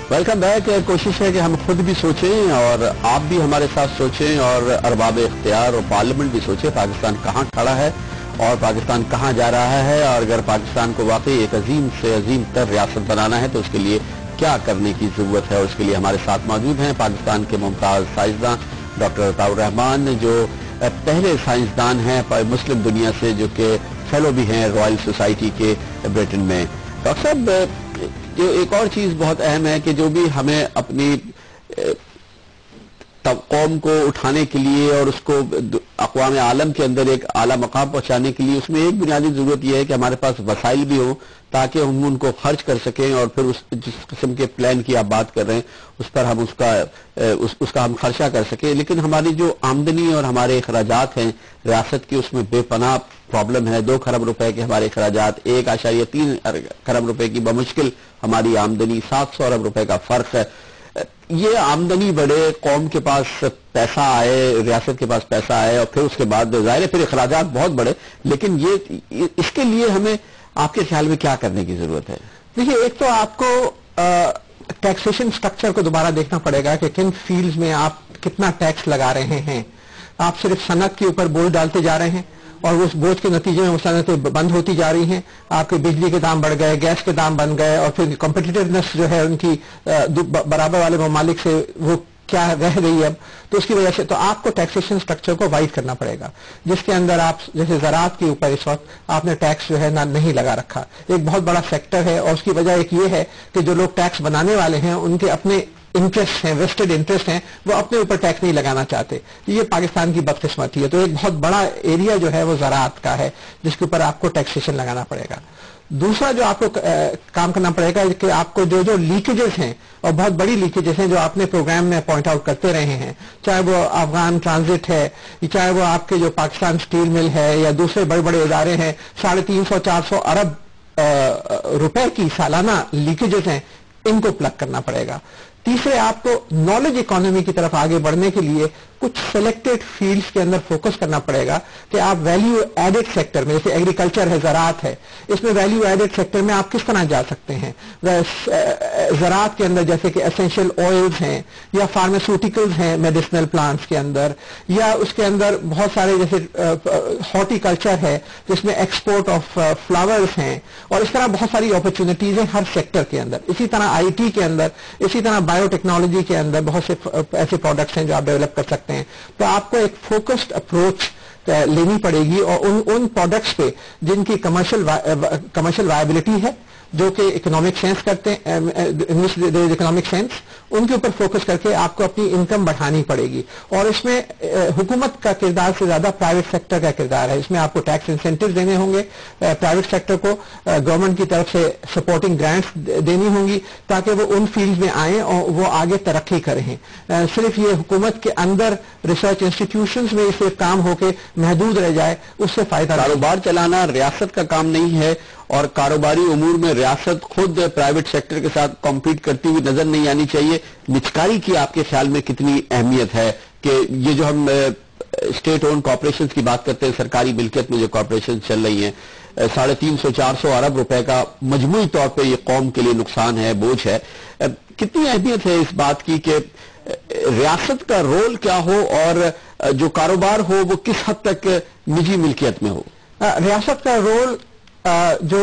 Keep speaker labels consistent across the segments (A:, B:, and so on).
A: Welcome back. कोशिश है कि हम खुद भी सोचें और आप भी हमारे साथ सोचें और अरबाब इख्तियार और पार्लियामेंट भी सोचें पाकिस्तान कहाँ खड़ा है और पाकिस्तान कहाँ जा रहा है, और अगर पाकिस्तान को वाकई एक अजीम से अजीम तर रियासत बनाना है तो उसके लिए क्या करने की ज़रूरत है। और उसके लिए हमारे साथ मौजूद हैं पाकिस्तान के मुमताज़ साइंसदान डॉक्टर अताउर रहमान, जो पहले साइंसदान हैं मुस्लिम दुनिया से, जो कि फेलो भी हैं रॉयल सोसाइटी के ब्रिटेन में। डॉक्टर साहब, जो एक और चीज़ बहुत अहम है कि जो भी हमें अपनी कौम को उठाने के लिए और उसको अक़वाम आलम के अंदर एक आला मकाम पहुंचाने के लिए, उसमें एक बुनियादी ज़रूरत यह है कि हमारे पास वसाइल भी हो ताकि हम उनको खर्च कर सकें और फिर जिस किस्म के प्लान की आप बात कर रहे हैं उस पर हम उसका हम खर्चा कर सकें। लेकिन हमारी जो आमदनी और हमारे अखराजात हैं रियासत की, उसमें बेपनाह प्रॉब्लम है। 2 खरब रुपए के हमारे अखराजात, 1.3 खरब रुपए की बमुश्किल हमारी आमदनी, 700 अरब रुपए का फर्क है। ये आमदनी बढ़े, कौम के पास पैसा आए, रियासत के पास पैसा आए और फिर उसके बाद ज़ाहिर है फिर अखराजात बहुत बढ़े, लेकिन ये इसके लिए हमें आपके ख्याल में क्या करने की जरूरत है?
B: देखिए, एक तो आपको टैक्सेशन स्ट्रक्चर को दोबारा देखना पड़ेगा कि किन फील्ड्स में आप कितना टैक्स लगा रहे हैं। आप सिर्फ सनत के ऊपर बोझ डालते जा रहे हैं और उस बोझ के नतीजे में वो सनतें बंद होती जा रही हैं, आपके बिजली के दाम बढ़ गए, गैस के दाम बन गए और फिर कॉम्पिटिटिवनेस जो है उनकी बराबर वाले ममालिक से वो क्या रह गई अब, तो उसकी वजह से तो आपको टैक्सेशन स्ट्रक्चर को वाइड करना पड़ेगा, जिसके अंदर आप जैसे ज़राअत के ऊपर इस वक्त आपने टैक्स जो है ना नहीं लगा रखा। एक बहुत बड़ा सेक्टर है और उसकी वजह एक ये है कि जो लोग टैक्स बनाने वाले हैं उनके अपने इंटरेस्ट हैं, वेस्टेड इंटरेस्ट हैं, वो अपने ऊपर टैक्स नहीं लगाना चाहते। ये पाकिस्तान की बदकिस्मती है। तो एक बहुत बड़ा एरिया जो है वो ज़राअत का है जिसके ऊपर आपको टैक्सेशन लगाना पड़ेगा। दूसरा जो आपको काम करना पड़ेगा कि आपको जो लीकेजेस हैं, और बहुत बड़ी लीकेजेस हैं जो आपने प्रोग्राम में पॉइंट आउट करते रहे हैं, चाहे वो अफगान ट्रांजिट है, चाहे वो आपके जो पाकिस्तान स्टील मिल है या दूसरे बड़े बड़े इदारे हैं, 350-400 अरब रुपए की सालाना लीकेजेस हैं, इनको प्लग करना पड़ेगा। तीसरे, आपको नॉलेज इकोनॉमी की तरफ आगे बढ़ने के लिए कुछ सिलेक्टेड फील्ड्स के अंदर फोकस करना पड़ेगा कि आप वैल्यू एडेड सेक्टर में, जैसे एग्रीकल्चर है, ज़राअत है, इसमें वैल्यू एडेड सेक्टर में आप किस तरह जा सकते हैं। ज़राअत के अंदर जैसे कि एसेंशियल ऑयल्स हैं या फार्मास्यूटिकल्स हैं मेडिसिनल प्लांट्स के अंदर, या उसके अंदर बहुत सारे जैसे हॉर्टिकल्चर है जिसमें एक्सपोर्ट ऑफ फ्लावर्स हैं, और इस तरह बहुत सारी अपॉर्चुनिटीज हैं हर सेक्टर के अंदर। इसी तरह आईटी के अंदर, इसी तरह बायोटेक्नोलॉजी के अंदर बहुत से ऐसे प्रोडक्ट्स हैं जो आप डेवलप कर सकते हैं। तो आपको एक फोकस्ड अप्रोच लेनी पड़ेगी और उन प्रोडक्ट्स पे जिनकी कमर्शियल वायबिलिटी है, जो कि इकोनॉमिक सेंस करते हैं, इकोनॉमिक सेंस, उनके ऊपर फोकस करके आपको अपनी इनकम बढ़ानी पड़ेगी। और इसमें हुकूमत का किरदार से ज्यादा प्राइवेट सेक्टर का किरदार है। इसमें आपको टैक्स इंसेंटिव देने होंगे, प्राइवेट सेक्टर को गवर्नमेंट की तरफ से सपोर्टिंग ग्रांट्स देनी होंगी ताकि वो उन फील्ड में आए और वो आगे तरक्की करें। सिर्फ ये हुकूमत के अंदर रिसर्च इंस्टीट्यूशंस में इसे काम होके महदूद रह जाए, उससे फायदा।
A: कारोबार चलाना रियासत का काम नहीं है और कारोबारी उमूर में रियासत खुद प्राइवेट सेक्टर के साथ कॉम्पीट करती हुई नजर नहीं आनी चाहिए। निजकारी की आपके ख्याल में कितनी अहमियत है कि ये जो हम स्टेट ओन कॉर्पोरेशन की बात करते हैं, सरकारी मिल्कियत में जो कॉर्पोरेशन चल रही हैं, 350-400 अरब रुपए का मजमूई तौर पे ये कौम के लिए नुकसान है, बोझ है। कितनी अहमियत है इस बात की कि रियासत का रोल क्या हो और जो कारोबार हो वो किस हद तक निजी मिल्कियत में हो?
B: रियासत का रोल जो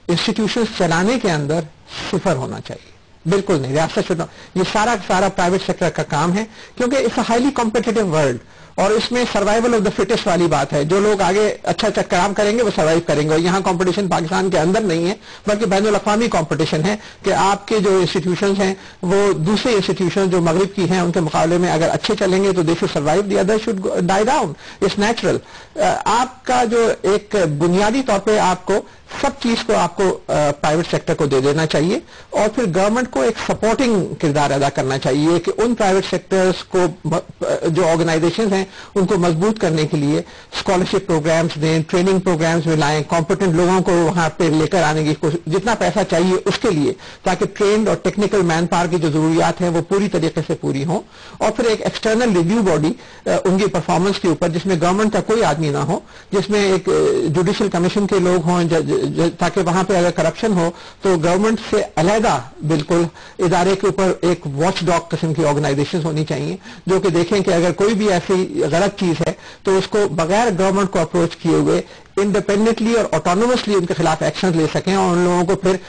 B: इंस्टीट्यूशन चलाने के अंदर सिफर होना चाहिए, बिल्कुल नहीं। रियासत ये सारा प्राइवेट सेक्टर का काम है, क्योंकि it's a highly competitive world और इसमें सर्वाइवल ऑफ द फिटेस्ट वाली बात है। जो लोग आगे अच्छा काम करेंगे वो सर्वाइव करेंगे। और यहाँ कंपटीशन पाकिस्तान के अंदर नहीं है बल्कि बैनुल अक़वामी कंपटीशन है कि आपके जो इंस्टीट्यूशंस हैं वो दूसरे इंस्टीट्यूशन जो मगरिब की हैं उनके मुकाबले में अगर अच्छे चलेंगे तो they should survive, the other should die down. It's natural. आपका जो एक बुनियादी तौर पर आपको सब चीज को आपको प्राइवेट सेक्टर को दे देना चाहिए और फिर गवर्नमेंट को एक सपोर्टिंग किरदार अदा करना चाहिए कि उन प्राइवेट सेक्टर्स को जो ऑर्गेनाइजेशंस हैं उनको मजबूत करने के लिए स्कॉलरशिप प्रोग्राम्स दें, ट्रेनिंग प्रोग्राम्स में लाएं, कॉम्पिटेंट लोगों को वहां पे लेकर आने की कोशिश, जितना पैसा चाहिए उसके लिए, ताकि ट्रेंड और टेक्निकल मैन पावर की जो जरूरियात हैं वो पूरी तरीके से पूरी हों। और फिर एक एक्सटर्नल रिव्यू बॉडी उनकी परफॉर्मेंस के ऊपर, जिसमें गवर्नमेंट का कोई आदमी ना हो, जिसमें एक जुडिशल कमीशन के लोग हों, ताकि वहां पे अगर करप्शन हो तो गवर्नमेंट से अलहदा बिल्कुल इदारे के ऊपर एक वॉच डॉग किस्म की ऑर्गेनाइजेशन होनी चाहिए जो कि देखें कि अगर कोई भी ऐसी गलत चीज है तो उसको बगैर गवर्नमेंट को अप्रोच किए हुए इंडिपेंडेंटली और ऑटोनोमसली उनके खिलाफ एक्शन ले सकें और उन लोगों को फिर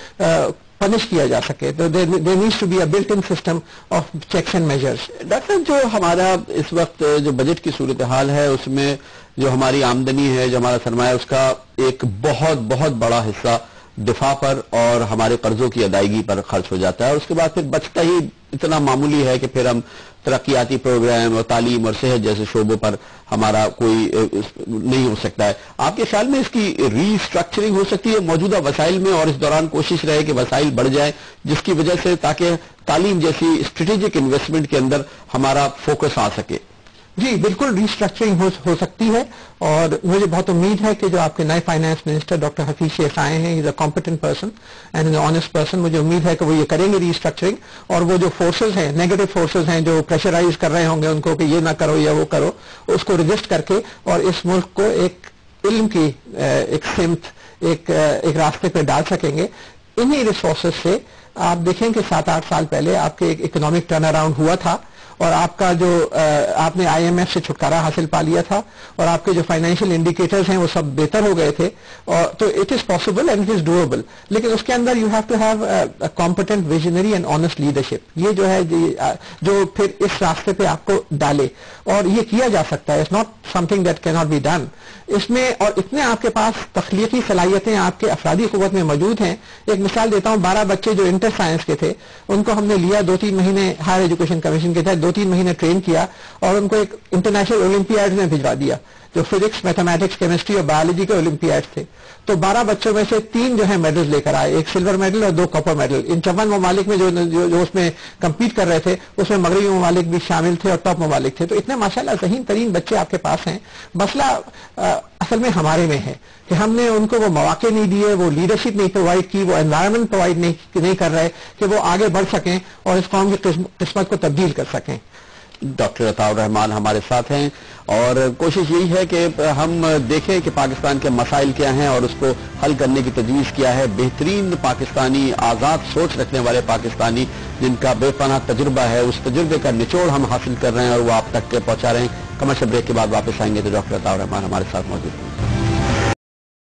B: पनिश किया जा सके। तो there needs to be a built in system of checks and measures.
A: Doctor, जो हमारा इस वक्त जो बजट की सूरत हाल है उसमें जो हमारी आमदनी है, जो हमारा सरमाया, उसका एक बहुत बहुत बड़ा हिस्सा दिफा पर और हमारे कर्जों की अदायगी पर खर्च हो जाता है और उसके बाद फिर बचता ही इतना मामूली है कि फिर हम तरक्याती प्रोग्राम और तालीम और सेहत जैसे शोबों पर हमारा कोई नहीं हो सकता है। आपके ख्याल में इसकी रीस्ट्रक्चरिंग हो सकती है मौजूदा वसाइल में और इस दौरान कोशिश रहे कि वसाइल बढ़ जाए जिसकी वजह से ताकि तालीम जैसी स्ट्रेटेजिक इन्वेस्टमेंट के अंदर हमारा फोकस आ सके?
B: जी बिल्कुल, रिस्ट्रक्चरिंग हो सकती है और मुझे बहुत उम्मीद है कि जो आपके नए finance minister doctor Hafeez Sheikh आए हैं, is a competent person and an honest person. मुझे उम्मीद है कि वो ये करेंगे रिस्ट्रक्चरिंग और वो जो फोर्सेज हैं, नेगेटिव फोर्सेज हैं जो प्रेशराइज कर रहे होंगे उनको कि ये ना करो या वो करो, उसको रजिस्ट करके और इस मुल्क को एक इल्म की एक सिमत एक रास्ते पे डाल सकेंगे। इन्हीं रिसोर्सेज से आप देखें कि 7-8 साल पहले आपके एक इकोनॉमिक टर्न अराउंड हुआ था और आपका जो आपने IMF से छुटकारा हासिल पा लिया था और आपके जो फाइनेंशियल इंडिकेटर्स हैं वो सब बेहतर हो गए थे और तो it is possible and it is doable. लेकिन उसके अंदर you have to have a competent visionary and honest leadership, ये जो है जो फिर इस रास्ते पे आपको डाले और ये किया जा सकता है। It's not something that can not be done. इसमें और इतने आपके पास तख्लीकी सलाहियतें आपके अफरादी कुव्वत में मौजूद हैं। एक मिसाल देता हूं, 12 बच्चे जो इंटर साइंस के थे उनको हमने लिया 2-3 महीने हायर एजुकेशन कमीशन के तहत 2-3 महीने ट्रेन किया और उनको एक इंटरनेशनल ओलंपियाड में भिजवा दिया जो फिजिक्स, मैथमेटिक्स, केमिस्ट्री और बायोलॉजी के ओलंपियाड थे। तो 12 बच्चों में से 3 जो है मेडल्स लेकर आए, एक सिल्वर मेडल और 2 कॉपर मेडल। इन 54 ममालिक में जो उसमें कम्पीट कर रहे थे उसमें मगरबी ममालिक भी शामिल थे और टॉप ममालिक थे। तो इतने माशाल्लाह ज़हीन तरीन बच्चे आपके पास हैं। मसला असल में हमारे में है कि हमने उनको वो मौके नहीं दिए, वो लीडरशिप नहीं प्रोवाइड की, वो एनवायरनमेंट प्रोवाइड नहीं कर रहे कि वो आगे बढ़ सकें और इस कौम की किस्मत को तब्दील कर सकें।
A: डॉक्टर अताउर रहमान हमारे साथ हैं और कोशिश यही है कि हम देखें कि पाकिस्तान के मसाइल क्या हैं और उसको हल करने की तजवीज़ क्या है। बेहतरीन पाकिस्तानी, आज़ाद सोच रखने वाले पाकिस्तानी जिनका बेपनाह तजुर्बा है, उस तजुर्बे का निचोड़ हम हासिल कर रहे हैं और वो आप तक पहुंचा रहे हैं। कमर्शियल ब्रेक के बाद वापस आएंगे तो डॉक्टर अताउर रहमान हमारे साथ मौजूद हैं।